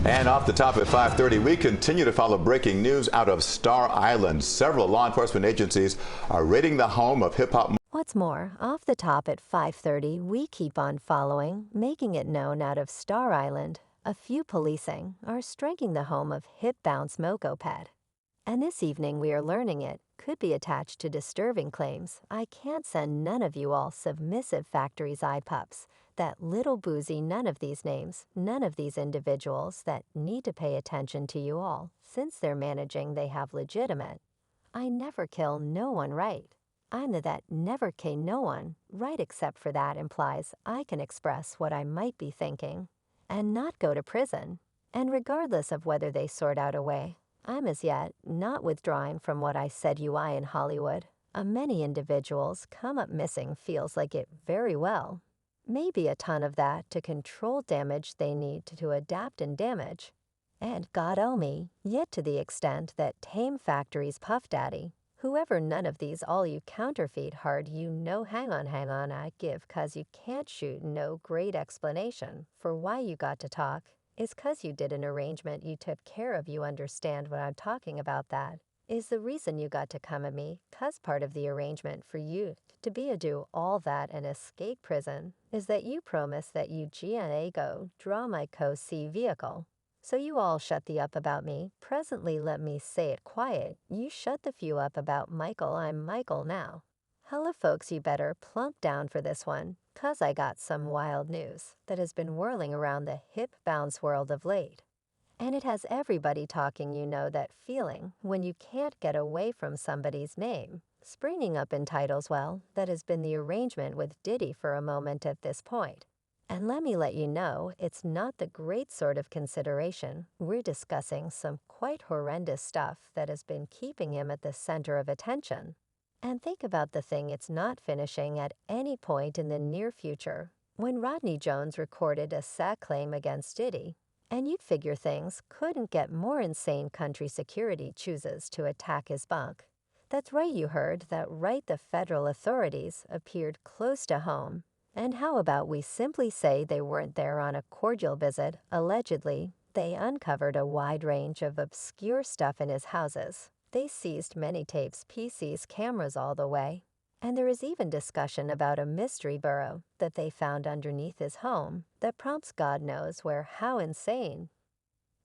And off the top at 5:30, we continue to follow breaking news out of Star Island. Several law enforcement agencies are raiding the home of hip-hop. What's more, off the top at 5:30, we keep on following, making it known out of Star Island. A few policing are striking the home of hip bounce Moco Pet. And this evening we are learning it could be attached to disturbing claims. I can't send none of you all submissive factory's eye pups. That little boozy none of these names, none of these individuals that need to pay attention to you all, since they're managing they have legitimate. I never kill no one right. I'm the that never kill no one right, except for that implies I can express what I might be thinking and not go to prison. And regardless of whether they sort out a way, I'm as yet not withdrawing from what I said I in Hollywood. Many individuals come up missing feels like it very well. Maybe a ton of that to control damage they need to adapt and damage. And God help me, yet to the extent that Tame Factory's Puff Daddy, whoever none of these all you counterfeit hard you know hang on I give cause you can't shoot no great explanation for why you got to talk is cause you did an arrangement you took care of you understand what I'm talking about that is the reason you got to come at me cause part of the arrangement for you to be a do all that and escape prison is that you promise that you GNA go draw my co-C vehicle. So you all shut the up about me. Presently let me say it quiet. You shut the few up about Michael. I'm Michael now. Hella folks, you better plump down for this one, cause I got some wild news that has been whirling around the hip bounce world of late. And it has everybody talking, you know that feeling when you can't get away from somebody's name. Springing up in titles, well, that has been the arrangement with Diddy for a moment at this point. And let me let you know, it's not the great sort of consideration. We're discussing some quite horrendous stuff that has been keeping him at the center of attention. And think about the thing it's not finishing at any point in the near future. When Rodney Jones recorded a SAC claim against Diddy, and you'd figure things couldn't get more insane. Country security chooses to attack his bunk. That's right, you heard that right. The federal authorities appeared close to home. And how about we simply say they weren't there on a cordial visit? Allegedly, they uncovered a wide range of obscure stuff in his houses. They seized many tapes, PCs, cameras all the way. And there is even discussion about a mystery burrow that they found underneath his home that prompts God knows where. How insane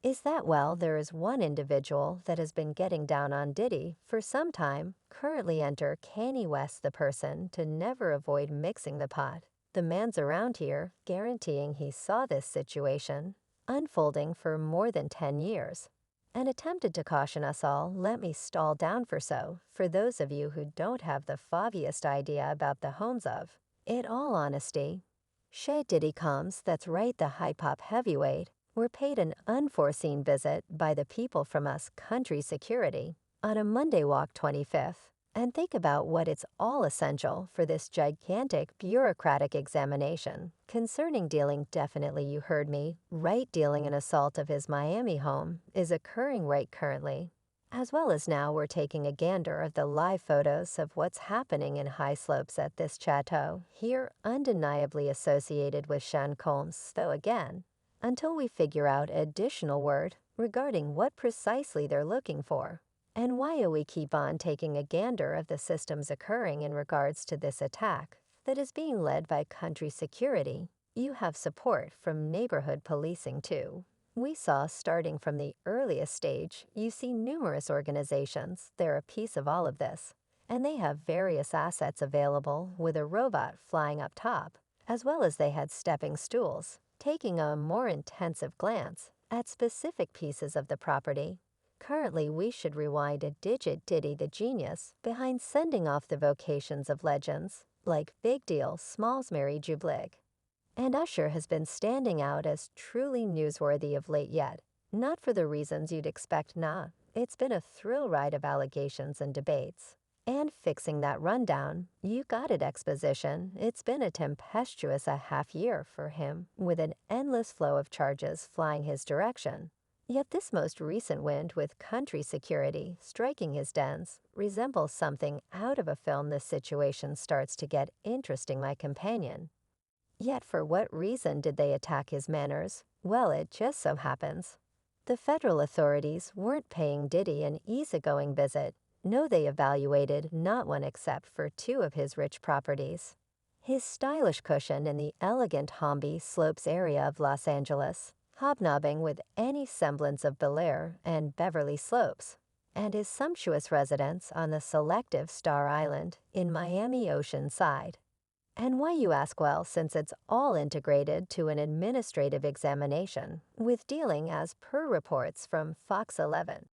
is that? Well, there is one individual that has been getting down on Diddy for some time. Currently enter Kanye West, the person to never avoid mixing the pot. The man's around here, guaranteeing he saw this situation unfolding for more than 10 years. And attempted to caution us all. Let me stall down for those of you who don't have the foggiest idea about the homes of it. All honesty, Shay Diddy comes, that's right, the hip-hop heavyweight, were paid an unforeseen visit by the people from us country security on a Monday walk 25th. And think about what it's all essential for this gigantic bureaucratic examination concerning dealing. Definitely, you heard me right, dealing an assault of his Miami home is occurring right currently. As well as now we're taking a gander of the live photos of what's happening in high slopes at this chateau here, undeniably associated with Sean Combs, though again, until we figure out additional word regarding what precisely they're looking for. And why we keep on taking a gander of the systems occurring in regards to this attack that is being led by country security. You have support from neighborhood policing too. We saw starting from the earliest stage, you see numerous organizations, they're a piece of all of this. And they have various assets available with a robot flying up top, as well as they had stepping stools, taking a more intensive glance at specific pieces of the property. Currently, we should rewind a digit. Diddy, the genius behind sending off the vocations of legends like Big Deal, Smalls, Mary Jublig. And Usher has been standing out as truly newsworthy of late yet. Not for the reasons you'd expect, nah. It's been a thrill ride of allegations and debates. And fixing that rundown, you got it exposition. It's been a tempestuous a half year for him with an endless flow of charges flying his direction. Yet this most recent wind with country security striking his dens resembles something out of a film. This situation starts to get interesting, my companion. Yet for what reason did they attack his manners? Well, it just so happens The federal authorities weren't paying Diddy an easygoing visit. No, they evaluated not one except for two of his rich properties. His stylish cushion in the elegant Holmby Slopes area of Los Angeles, hobnobbing with any semblance of Bel Air and Beverly Slopes, and his sumptuous residence on the selective Star Island in Miami Oceanside. And why, you ask? Well, since it's all integrated to an administrative examination, with dealing as per reports from Fox 11.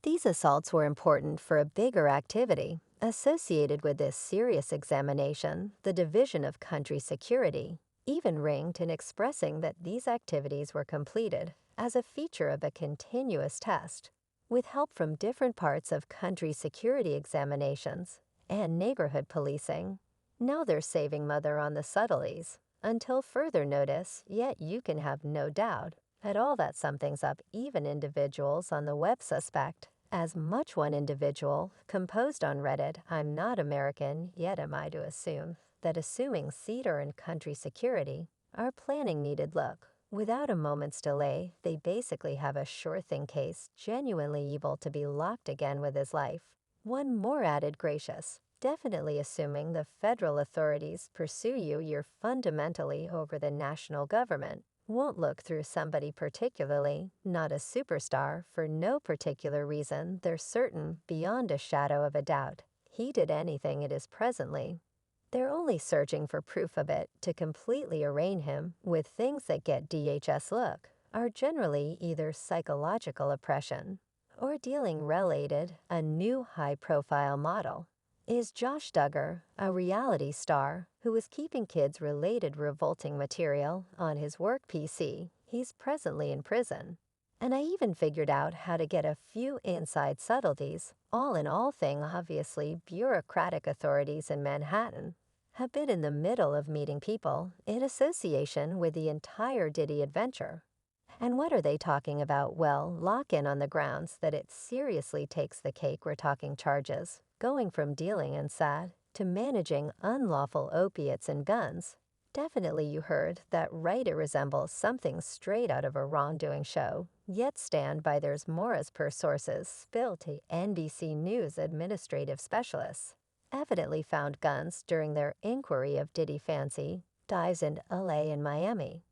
These assaults were important for a bigger activity. Associated with this serious examination, the Division of Country Security even ringed in expressing that these activities were completed as a feature of a continuous test, with help from different parts of country security examinations and neighborhood policing. Now they're saving mother on the subtleties until further notice, yet you can have no doubt at all that something's up. Even individuals on the web suspect as much. One individual composed on Reddit, "I'm not American, yet am I to assume that assuming Cedar and country security are planning needed look. Without a moment's delay, they basically have a sure thing case, genuinely evil to be locked again with his life." One more added, "Gracious. Definitely assuming the federal authorities pursue you, you're fundamentally over the national government. Won't look through somebody particularly, not a superstar, for no particular reason. They're certain, beyond a shadow of a doubt, he did anything it is presently. They're only searching for proof of it to completely arraign him with things that get DHS look, are generally either psychological oppression or dealing related, a new high-profile model. Is Josh Duggar, a reality star who is keeping kids-related revolting material on his work PC. He's presently in prison. And I even figured out how to get a few inside subtleties. All in all thing, obviously, bureaucratic authorities in Manhattan have been in the middle of meeting people in association with the entire Diddy adventure. And what are they talking about? Well, lock in on the grounds that it seriously takes the cake. We're talking charges, going from dealing in sad to managing unlawful opiates and guns. Definitely, you heard that right, it resembles something straight out of a wrongdoing show, yet stand by there's more, as per sources spilled to NBC News. Administrative specialists evidently found guns during their inquiry of Diddy fancy dives in LA and Miami.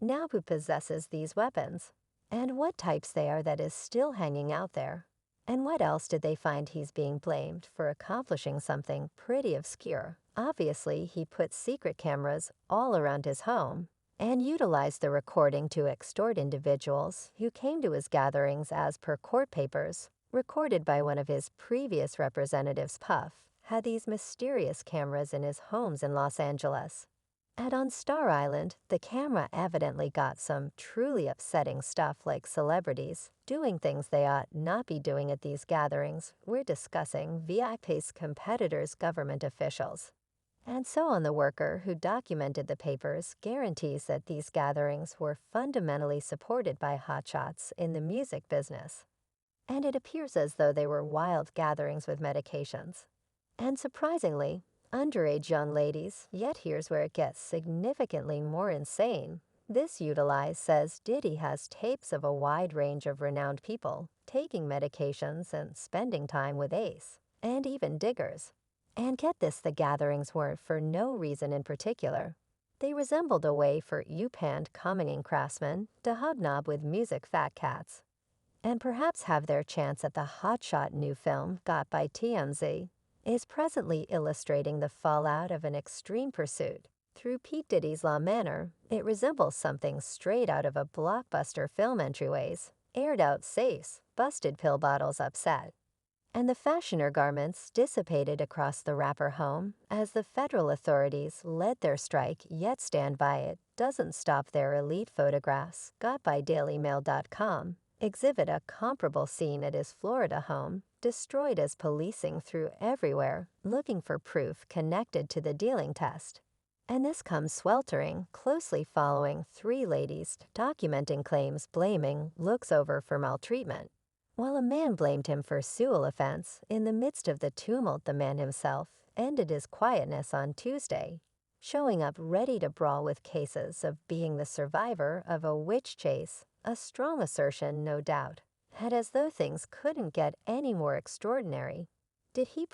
Now who possesses these weapons? And what types they are that is still hanging out there? And what else did they find? He's being blamed for accomplishing something pretty obscure. Obviously, he put secret cameras all around his home and utilized the recording to extort individuals who came to his gatherings. As per court papers, recorded by one of his previous representatives, Puff had these mysterious cameras in his homes in Los Angeles. And on Star Island, the camera evidently got some truly upsetting stuff, like celebrities doing things they ought not be doing at these gatherings. We're discussing VIP's competitors, government officials. And so on. The worker who documented the papers guarantees that these gatherings were fundamentally supported by hotshots in the music business. And it appears as though they were wild gatherings with medications. And surprisingly, underage young ladies. Yet here's where it gets significantly more insane. This utilized says Diddy has tapes of a wide range of renowned people taking medications and spending time with Ace, and even diggers. And get this, the gatherings weren't for no reason in particular. They resembled a way for upand commoning craftsmen to hobnob with music fat cats, and perhaps have their chance at the hotshot new film got by TMZ. Is presently illustrating the fallout of an extreme pursuit through Pete Diddy's Law Manor. It resembles something straight out of a blockbuster film. Entryways, aired out safes, busted pill bottles upset, and the fashioner garments dissipated across the rapper home as the federal authorities led their strike. Yet stand by it doesn't stop their elite photographs got by dailymail.com exhibit a comparable scene at his Florida home, destroyed as policing through everywhere, looking for proof connected to the dealing test. And this comes sweltering, closely following three ladies documenting claims blaming looks over for maltreatment, while a man blamed him for Sewell offense. In the midst of the tumult, the man himself ended his quietness on Tuesday, showing up ready to brawl with cases of being the survivor of a witch chase A strong assertion, no doubt. And as though things couldn't get any more extraordinary, did he